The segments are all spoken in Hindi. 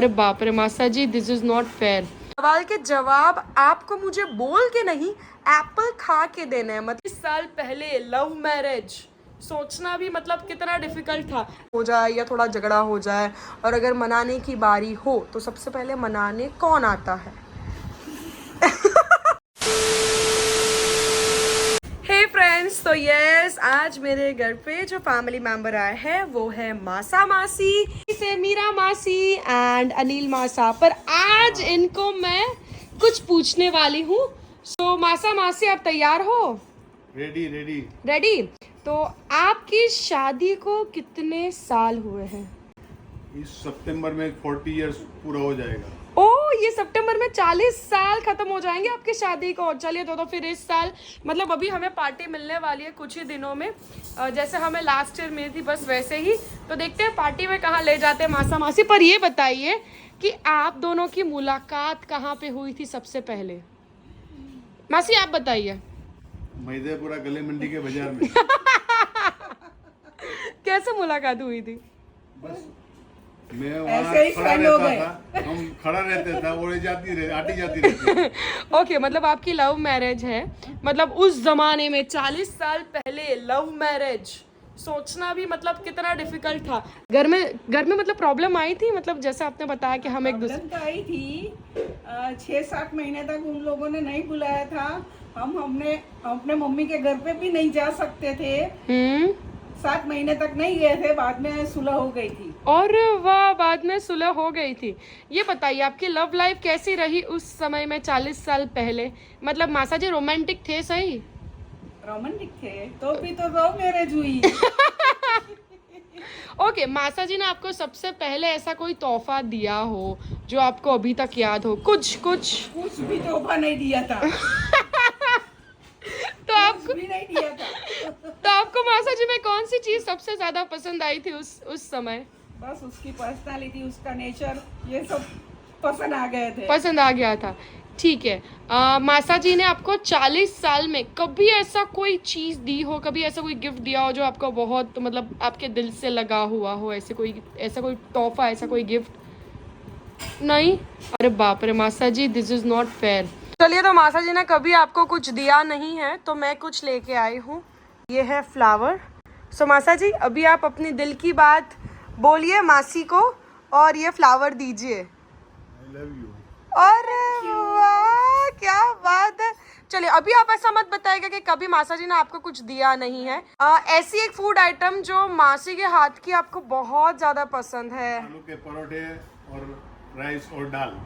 अरे बाप रे मासा जी, दिस इज नॉट फेयर। सवाल के जवाब आपको मुझे बोल के नहीं, एप्पल खा के देना है। मतलब 20 साल पहले लव मैरिज सोचना भी मतलब कितना डिफिकल्ट था। हो जाए या थोड़ा झगड़ा हो जाए और अगर मनाने की बारी हो तो सबसे पहले मनाने कौन आता है? हे फ्रेंड्स, तो यस, आज मेरे घर पे जो फैमिली मेंबर आए हैं वो है मासा मासी से मीरा मासी एंड अनिल मासा। पर आज इनको मैं कुछ पूछने वाली हूँ। सो मासा मासी, आप तैयार हो? Ready ready ready? तो आपकी शादी को कितने साल हुए हैं? इस सितंबर में 40 इयर्स पूरा हो जाएगा। ओ, ये सितंबर में 40 साल खत्म हो जाएंगे आपकी शादी को। चलिए, तो फिर इस साल मतलब अभी हमें पार्टी मिलने वाली है कुछ ही दिनों में। जैसे हमें लास्ट ईयर मिली थी बस वैसे ही। तो देखते हैं पार्टी में कहाँ ले जाते हैं मासा मासी। पर ये बताइए कि आप दोनों की मुलाकात कहाँ पे हुई थी सबसे पहले? मासी आप बताइए। मैदेपुरा गले मंडी के बाजार में। कैसे मुलाकात हुई थी? बस मैं ऐसे ही वहाँ खड़ा friend हो रहता गए। था, हम खड़ा रहते था, वो आटी जाती रहती। ओके, मतलब आपकी लव मैरिज है। मतलब उस जमाने में 40 साल पहले लव मैरिज सोचना भी मतलब कितना डिफिकल्ट था। घर में मतलब प्रॉब्लम आई थी, मतलब जैसे आपने बताया कि हम एक दूसरे। प्रॉब्लम तो आई थी। 6-7 महीने तक उन लोगों ने नहीं बुलाया था। हमने अपने मम्मी के घर पे भी नहीं जा सकते थे। 7 महीने तक नहीं गए थे, बाद में सुलह हो गई थी। और वाह, बाद में सुलह हो गई थी। ये बताइए आपकी लव लाइफ कैसी रही उस समय में 40 साल पहले? मतलब मासा जी रोमांटिक थे सही? रोमांटिक थे तो भी तो लव मैरिज हुई। ओके, मासा जी ने आपको सबसे पहले ऐसा कोई तोहफा दिया हो जो आपको अभी तक याद हो? कुछ कुछ भी तोहफा नहीं दिया था। तो आपको कुछ भी नहीं दिया था। तो आपको मासा जी में कौन सी चीज सबसे ज्यादा पसंद आई थी उस समय? बस उसकी पर्सनालिटी, उसका नेचर, ये सब पसंद आ गए थे। पसंद आ गया था। ठीक है। मासा जी ने आपको 40 साल में कभी ऐसा कोई चीज दी हो, कभी ऐसा कोई गिफ्ट दिया हो जो आपको बहुत मतलब आपके दिल से लगा हुआ हो? ऐसा कोई तोहफा, ऐसा कोई गिफ्ट? नहीं? अरे बाप रे मासा जी, दिस इज नॉट फेयर। चलिए, तो मासा जी ने कभी आपको कुछ दिया नहीं है तो मैं कुछ लेके आई हूँ। ये है फ्लावर। सो मासा जी, अभी आप अपनी दिल की बात बोलिए मासी को और ये फ्लावर दीजिए। I love you. अरे वाह, क्या बात है। चलिए, अभी आप ऐसा मत बताइएगा कि कभी मासा जी ने आपको कुछ दिया नहीं है। ऐसी एक फूड आइटम जो मासी के हाथ की आपको बहुत ज्यादा पसंद है। आलू के परोठे और राइस और दाल।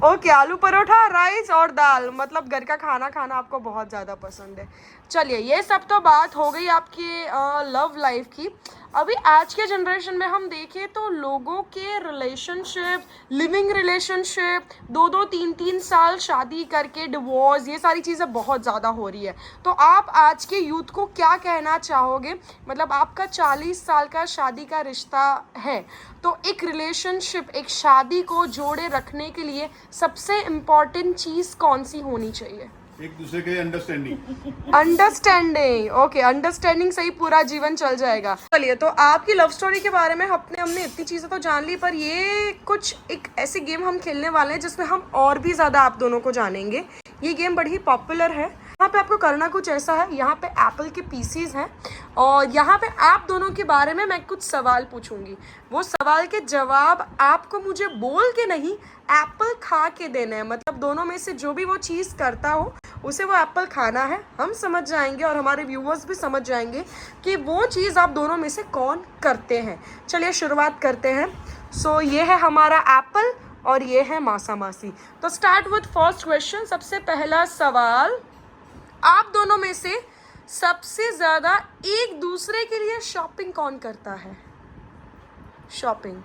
ओके, आलू परोठा, राइस और दाल, मतलब घर का खाना खाना आपको बहुत ज़्यादा पसंद है। चलिए, ये सब तो बात हो गई आपकी लव लाइफ की। अभी आज के जनरेशन में हम देखें तो लोगों के रिलेशनशिप, लिविंग रिलेशनशिप, 2-2, 3-3 साल शादी करके डिवोर्स, ये सारी चीज़ें बहुत ज़्यादा हो रही है। तो आप आज के यूथ को क्या कहना चाहोगे? मतलब आपका 40 साल का शादी का रिश्ता है, तो एक रिलेशनशिप, एक शादी को जोड़े रखने के लिए सबसे इम्पोर्टेंट चीज़ कौन सी होनी चाहिए? एक दूसरे के अंडरस्टैंडिंग। अंडरस्टैंडिंग। ओके, अंडरस्टैंडिंग से ही पूरा जीवन चल जाएगा। चलिए, तो आपकी लव स्टोरी के बारे में हमने इतनी चीज़ें तो जान ली, पर ये कुछ एक ऐसे गेम हम खेलने वाले हैं जिसमें हम और भी ज़्यादा आप दोनों को जानेंगे। ये गेम बड़ी पॉपुलर है। यहाँ पे आपको करना कुछ ऐसा है, यहाँ पे एप्पल के पीसीज हैं और यहाँ पे आप दोनों के बारे में मैं कुछ सवाल पूछूंगी। वो सवाल के जवाब आपको मुझे बोल के नहीं, एप्पल खा के देना है। मतलब दोनों में से जो भी वो चीज़ करता हो उसे वो एप्पल खाना है। हम समझ जाएंगे और हमारे व्यूवर्स भी समझ जाएंगे कि वो चीज़ आप दोनों में से कौन करते हैं। चलिए, शुरुआत करते हैं। सो ये है हमारा एप्पल और ये है मासा मासी। तो स्टार्ट विद फर्स्ट क्वेश्चन। सबसे पहला सवाल, आप दोनों में से सबसे ज़्यादा एक दूसरे के लिए शॉपिंग कौन करता है? शॉपिंग।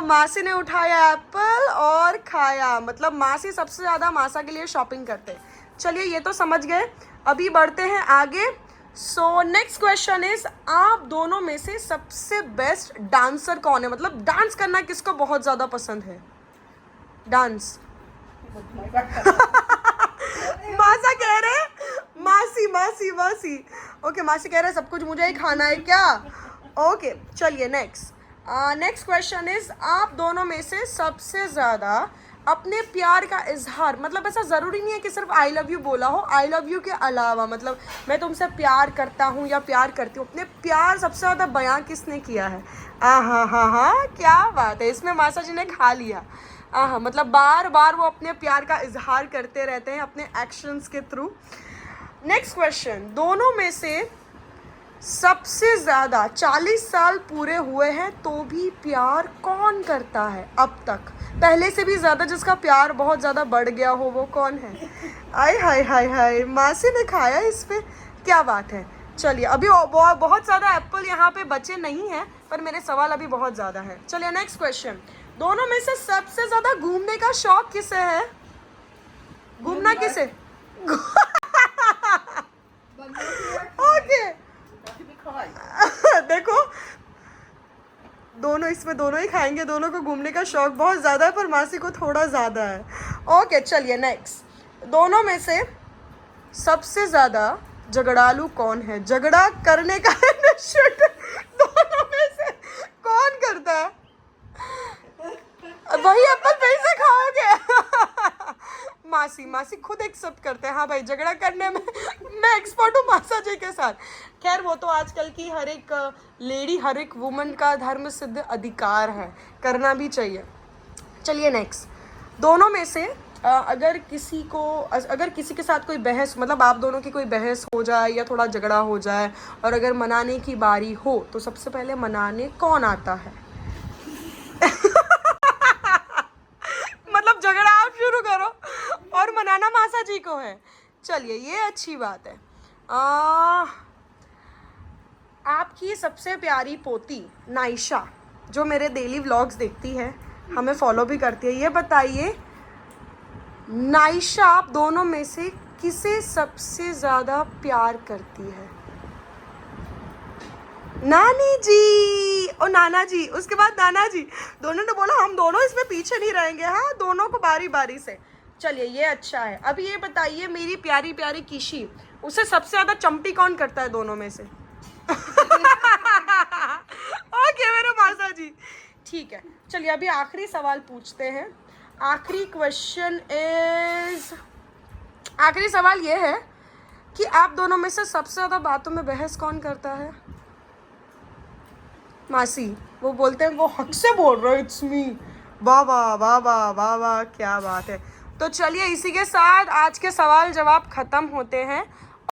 मासी ने उठाया एप्पल और खाया, मतलब मासी सबसे ज़्यादा मासा के लिए शॉपिंग करते हैं। चलिए, ये तो समझ गए। अभी बढ़ते हैं आगे। सो नेक्स्ट क्वेश्चन इज, आप दोनों में से सबसे बेस्ट डांसर कौन है? मतलब डांस करना किसको बहुत ज़्यादा पसंद है? डांस। मासा कह रहे मासी मासी मासी। ओके, मासी कह रहे सब कुछ मुझे ही खाना है क्या? ओके, चलिए नेक्स्ट। नेक्स्ट क्वेश्चन इज, आप दोनों में से सबसे ज्यादा अपने प्यार का इजहार, मतलब ऐसा जरूरी नहीं है कि सिर्फ आई लव यू बोला हो, आई लव यू के अलावा मतलब मैं तुमसे प्यार करता हूँ या प्यार करती हूँ, अपने प्यार सबसे ज्यादा बयां किसने किया है? हाँ, क्या बात है, इसमें मासा जी ने खा लिया। मतलब बार बार वो अपने प्यार का इजहार करते रहते हैं अपने एक्शंस के थ्रू। नेक्स्ट क्वेश्चन, दोनों में से सबसे ज्यादा 40 साल पूरे हुए हैं तो भी प्यार कौन करता है अब तक? पहले से भी ज्यादा जिसका प्यार बहुत ज्यादा बढ़ गया हो वो कौन है? आय हाय हाय हाय, मासी ने खाया इस पे, क्या बात है। चलिए अभी बहुत ज्यादा एप्पल यहाँ पे बचे नहीं है, पर मेरे सवाल अभी बहुत ज्यादा है। चलिए नेक्स्ट क्वेश्चन, दोनों में से सबसे ज्यादा घूमने का शौक किसे है? घूमना किसे? ओके देखो दोनों, इसमें दोनों ही खाएंगे, दोनों को घूमने का शौक बहुत ज्यादा है, पर मासी को थोड़ा ज्यादा है। ओके चलिए नेक्स्ट, दोनों में से सबसे ज्यादा झगड़ालू कौन है? झगड़ा करने का दोनों में से कौन करता है? वही एप्पल फिर से खाओगे? मासी खुद एक्सेप्ट करते हैं, हाँ भाई झगड़ा करने में मैं एक्सपर्ट हूँ मासा जी के साथ। खैर वो तो आजकल की हर एक लेडी, हर एक वुमन का धर्म सिद्ध अधिकार है, करना भी चाहिए। चलिए नेक्स्ट, दोनों में से अगर किसी के साथ कोई बहस, मतलब आप दोनों की कोई बहस हो जाए या थोड़ा झगड़ा हो जाए और अगर मनाने की बारी हो तो सबसे पहले मनाने कौन आता है? मतलब झगड़ा आप शुरू करो और मनाना मासा जी को है। चलिए ये अच्छी बात है। आपकी सबसे प्यारी पोती नाइशा, जो मेरे डेली व्लॉग्स देखती है, हमें फॉलो भी करती है, ये बताइए नाइशा आप दोनों में से किसे सबसे ज्यादा प्यार करती है? नानी जी और नाना जी, उसके बाद नाना जी, दोनों ने बोला हम दोनों इसमें पीछे नहीं रहेंगे, हाँ दोनों को बारी बारी से। चलिए ये अच्छा है। अभी ये बताइए मेरी प्यारी प्यारी किशी, उसे सबसे ज्यादा चंपी कौन करता है दोनों में से? ओके मेरे मासा जी, ठीक है। चलिए अभी आखिरी सवाल पूछते हैं। आखिरी क्वेश्चन इज, आखिरी सवाल ये है कि आप दोनों में से सबसे ज्यादा बातों में बहस कौन करता है? मासी, वो बोलते हैं वो हक से बोल रहे, इट्स मी। वाह वाह वाह वाह वाह वाह, क्या बात है। तो चलिए इसी के साथ आज के सवाल जवाब खत्म होते हैं।